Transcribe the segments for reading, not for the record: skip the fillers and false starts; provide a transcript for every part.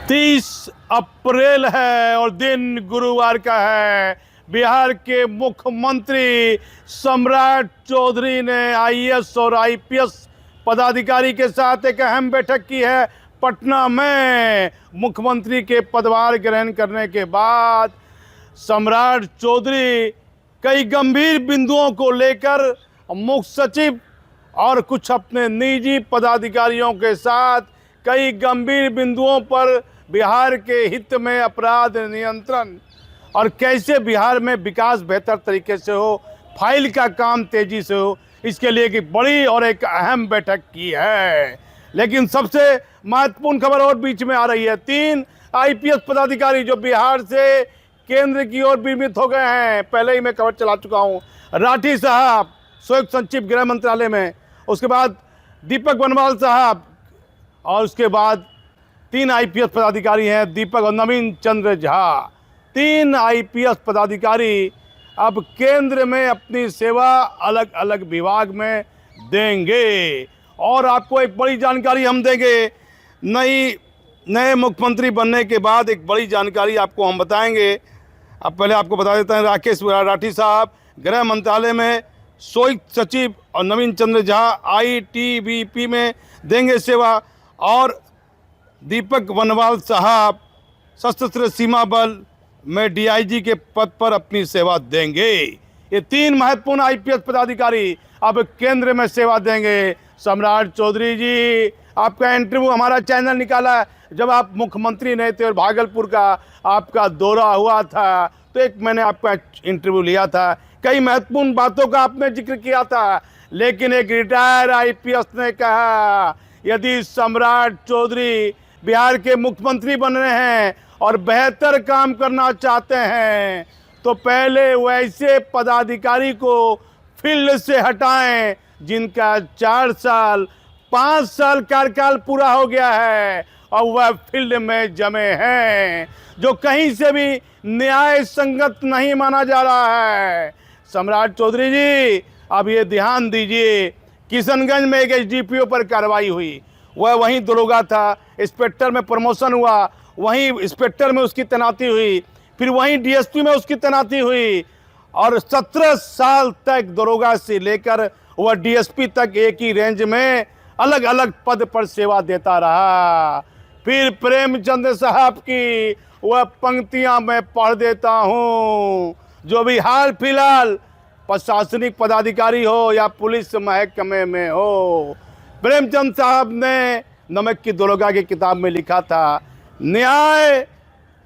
30 अप्रैल है और दिन गुरुवार का है। बिहार के मुख्यमंत्री सम्राट चौधरी ने आईएएस और आईपीएस पदाधिकारी के साथ एक अहम बैठक की है पटना में। मुख्यमंत्री के पदभार ग्रहण करने के बाद सम्राट चौधरी कई गंभीर बिंदुओं को लेकर मुख्य सचिव और कुछ अपने निजी पदाधिकारियों के साथ कई गंभीर बिंदुओं पर बिहार के हित में अपराध नियंत्रण और कैसे बिहार में विकास बेहतर तरीके से हो, फाइल का काम तेजी से हो, इसके लिए एक बड़ी और एक अहम बैठक की है। लेकिन सबसे महत्वपूर्ण खबर और बीच में आ रही है। 3 आईपीएस पदाधिकारी जो बिहार से केंद्र की ओर बीमित हो गए हैं, पहले ही मैं खबर चला चुका हूँ। राठी साहब संयुक्त सचिव गृह मंत्रालय में, उसके बाद दीपक बनवाल साहब, और उसके बाद 3 आईपीएस पदाधिकारी हैं, दीपक और नवीन चंद्र झा। 3 आईपीएस पदाधिकारी अब केंद्र में अपनी सेवा अलग अलग विभाग में देंगे। और आपको एक बड़ी जानकारी हम देंगे, नए मुख्यमंत्री बनने के बाद एक बड़ी जानकारी आपको हम बताएंगे। अब पहले आपको बता देते हैं, राकेश राठी साहब गृह मंत्रालय में संयुक्त सचिव और नवीन चंद्र झा आईटीबीपी में देंगे सेवा, और दीपक बनवाल साहब सशस्त्र सीमा बल में डीआईजी के पद पर अपनी सेवा देंगे। ये 3 महत्वपूर्ण आईपीएस पदाधिकारी अब केंद्र में सेवा देंगे। सम्राट चौधरी जी, आपका इंटरव्यू हमारा चैनल निकाला है। जब आप मुख्यमंत्री नहीं थे और भागलपुर का आपका दौरा हुआ था, तो एक मैंने आपका इंटरव्यू लिया था, कई महत्वपूर्ण बातों का आपने जिक्र किया था। लेकिन एक रिटायर आईपीएस ने कहा, यदि सम्राट चौधरी बिहार के मुख्यमंत्री बन रहे हैं और बेहतर काम करना चाहते हैं, तो पहले वैसे पदाधिकारी को फील्ड से हटाएं जिनका 4 साल 5 साल कार्यकाल पूरा हो गया है और वह फील्ड में जमे हैं, जो कहीं से भी न्याय संगत नहीं माना जा रहा है। सम्राट चौधरी जी, अब ये ध्यान दीजिए, किशनगंज में एक एसडीपीओ पर कार्रवाई हुई, वह वहीं दरोगा था, इंस्पेक्टर में प्रमोशन हुआ, वहीं इंस्पेक्टर में उसकी तैनाती हुई, फिर वहीं डीएसपी में उसकी तैनाती हुई, और 17 साल तक दरोगा से लेकर वह डीएसपी तक एक ही रेंज में अलग अलग पद पर सेवा देता रहा। फिर प्रेमचंद साहब की वह पंक्तियां मैं पढ़ देता हूँ, जो भी हाल फिलहाल प्रशासनिक पदाधिकारी हो या पुलिस महकमे में हो। प्रेमचंद साहब ने नमक की दरोगा की किताब में लिखा था,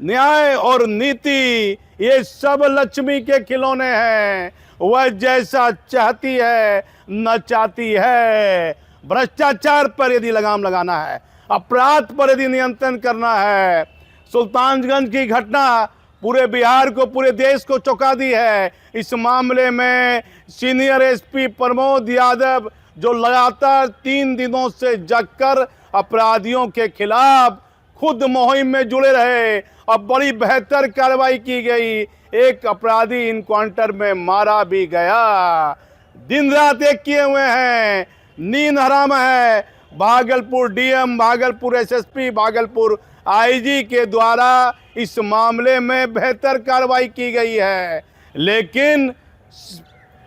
न्याय और नीति ये सब लक्ष्मी के खिलौने हैं, वह जैसा चाहती है नचाती है। भ्रष्टाचार पर यदि लगाम लगाना है, अपराध पर यदि नियंत्रण करना है, सुल्तानगंज की घटना पूरे बिहार को, पूरे देश को चौंका दी है। इस मामले में सीनियर एसपी प्रमोद यादव, जो लगातार 3 दिनों से जगकर अपराधियों के खिलाफ खुद मुहिम में जुड़े रहे, अब बड़ी बेहतर कार्रवाई की गई। एक अपराधी इनकाउंटर में मारा भी गया। दिन रात एक किए हुए हैं, नींद हराम है। Bhagalpur DM, Bhagalpur SSP, Bhagalpur IG के द्वारा इस मामले में बेहतर कार्रवाई की गई है। लेकिन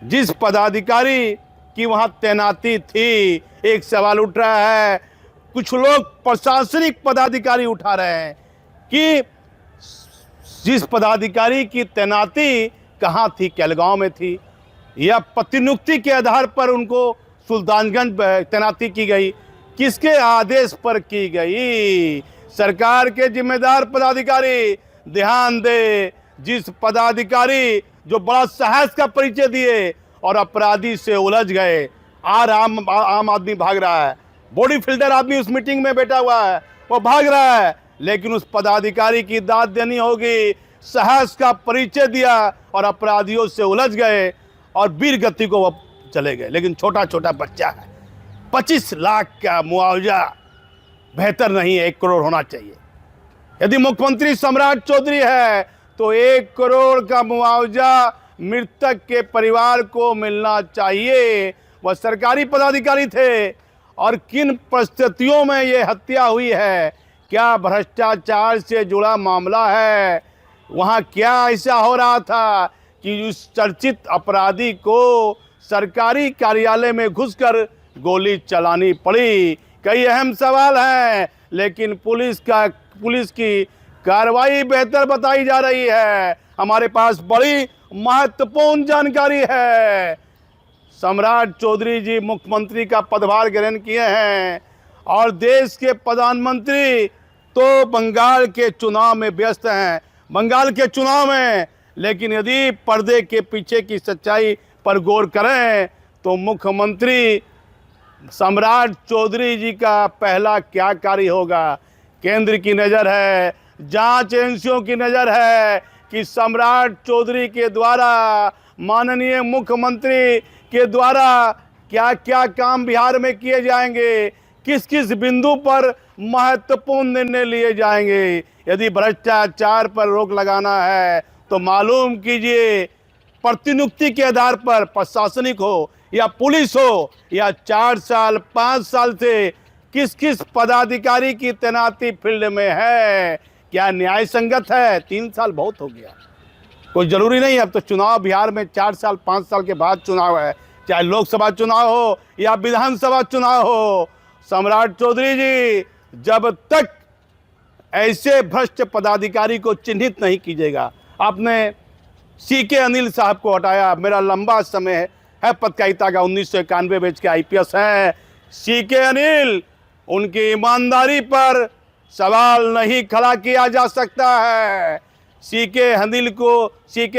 जिस पदाधिकारी की वहां तैनाती थी, एक सवाल उठ रहा है, कुछ लोग प्रशासनिक पदाधिकारी उठा रहे हैं कि जिस पदाधिकारी की तैनाती कहाँ थी, केलगांव में थी, या प्रतिनियुक्ति के आधार पर उनको सुल्तानगंज तैनाती की गई, किसके आदेश पर की गई? सरकार के जिम्मेदार पदाधिकारी ध्यान दे। जिस पदाधिकारी जो बड़ा साहस का परिचय दिए और अपराधी से उलझ गए, आम आदमी भाग रहा है, बॉडी फिल्टर आदमी उस मीटिंग में बैठा हुआ है, वो भाग रहा है, लेकिन उस पदाधिकारी की दाद देनी होगी। साहस का परिचय दिया और अपराधियों से उलझ गए और वीर गति को वो चले गए। लेकिन छोटा छोटा बच्चा है, 25 लाख का मुआवजा बेहतर नहीं है, 1 करोड़ होना चाहिए। यदि मुख्यमंत्री सम्राट चौधरी है तो 1 करोड़ का मुआवजा मृतक के परिवार को मिलना चाहिए। वह सरकारी पदाधिकारी थे और किन परिस्थितियों में ये हत्या हुई है, क्या भ्रष्टाचार से जुड़ा मामला है, वहाँ क्या ऐसा हो रहा था कि उस चर्चित अपराधी को सरकारी कार्यालय में घुसकर गोली चलानी पड़ी। कई अहम सवाल हैं, लेकिन पुलिस की कार्रवाई बेहतर बताई जा रही है। हमारे पास बड़ी महत्वपूर्ण जानकारी है। सम्राट चौधरी जी मुख्यमंत्री का पदभार ग्रहण किए हैं और देश के प्रधानमंत्री तो बंगाल के चुनाव में व्यस्त हैं, बंगाल के चुनाव में। लेकिन यदि पर्दे के पीछे की सच्चाई पर गौर करें तो मुख्यमंत्री सम्राट चौधरी जी का पहला क्या कार्य होगा। केंद्र की नज़र है, जांच एजेंसियों की नज़र है कि सम्राट चौधरी के द्वारा, माननीय मुख्यमंत्री के द्वारा क्या क्या काम बिहार में किए जाएंगे, किस किस बिंदु पर महत्वपूर्ण निर्णय लिए जाएंगे। यदि भ्रष्टाचार पर रोक लगाना है तो मालूम कीजिए, प्रतिनियुक्ति के आधार पर प्रशासनिक हो या पुलिस हो या 4 साल 5 साल से किस किस पदाधिकारी की तैनाती फील्ड में है, क्या न्याय संगत है। 3 साल बहुत हो गया, कोई ज़रूरी नहीं। अब तो चुनाव बिहार में 4 साल 5 साल के बाद चुनाव है, चाहे लोकसभा चुनाव हो या विधानसभा चुनाव हो। सम्राट चौधरी जी, जब तक ऐसे भ्रष्ट पदाधिकारी को चिन्हित नहीं कीजिएगा। आपने सीके अनिल साहब को हटाया, मेरा लंबा समय है पत्रकारिता का, 1991 बैच के IPS हैं सीके अनिल। उनकी ईमानदारी पर सवाल नहीं खड़ा किया जा सकता है। सीके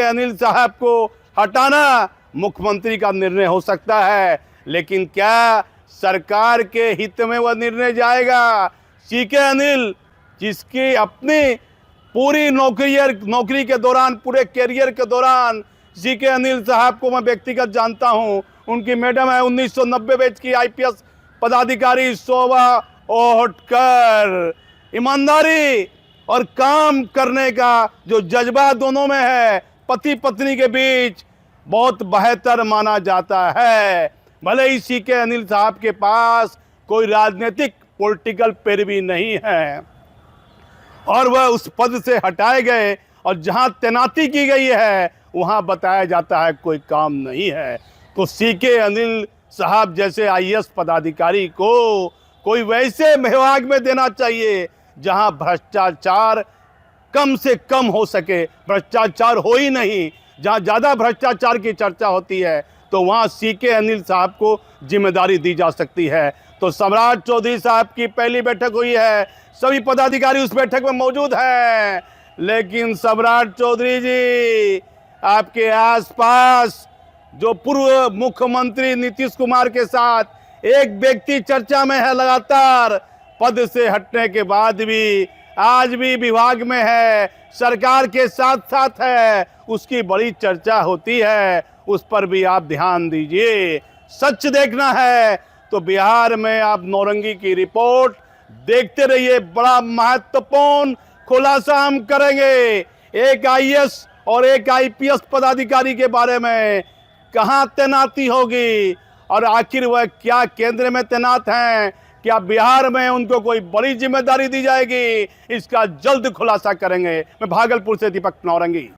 अनिल साहब को हटाना मुख्यमंत्री का निर्णय हो सकता है, लेकिन क्या सरकार के हित में वह निर्णय जाएगा। सीके अनिल, जिसकी अपनी पूरी नौकरी के दौरान, पूरे कैरियर के दौरान, सीके अनिल साहब को मैं व्यक्तिगत जानता हूं। उनकी मैडम है 1990 बैच की IPS पदाधिकारी शोभा ओहटकर। ईमानदारी और काम करने का जो जज्बा दोनों में है, पति पत्नी के बीच, बहुत बेहतर माना जाता है। भले ही सीके अनिल साहब के पास कोई राजनीतिक पॉलिटिकल पैरवी नहीं है और वह उस पद से हटाए गए, और जहां तैनाती की गई है वहां बताया जाता है कोई काम नहीं है। तो सीके अनिल साहब जैसे IAS पदाधिकारी को कोई वैसे विभाग में देना चाहिए जहां भ्रष्टाचार कम से कम हो सके। भ्रष्टाचार हो ही नहीं, जहां ज़्यादा भ्रष्टाचार की चर्चा होती है तो वहां सीके अनिल साहब को जिम्मेदारी दी जा सकती है। तो सम्राट चौधरी साहब की पहली बैठक हुई है, सभी पदाधिकारी उस बैठक में मौजूद हैं। लेकिन सम्राट चौधरी जी, आपके आसपास जो पूर्व मुख्यमंत्री नीतीश कुमार के साथ एक व्यक्ति चर्चा में है, लगातार पद से हटने के बाद भी आज भी विभाग में है, सरकार के साथ साथ है, उसकी बड़ी चर्चा होती है। उस पर भी आप ध्यान दीजिए। सच देखना है तो बिहार में आप नौरंगी की रिपोर्ट देखते रहिए, बड़ा महत्वपूर्ण खुलासा हम करेंगे। एक IAS और एक IPS पदाधिकारी के बारे में, कहां तैनाती होगी और आखिर वह क्या केंद्र में तैनात हैं, क्या बिहार में उनको कोई बड़ी जिम्मेदारी दी जाएगी, इसका जल्द खुलासा करेंगे। मैं भागलपुर से दीपक नौरंगी।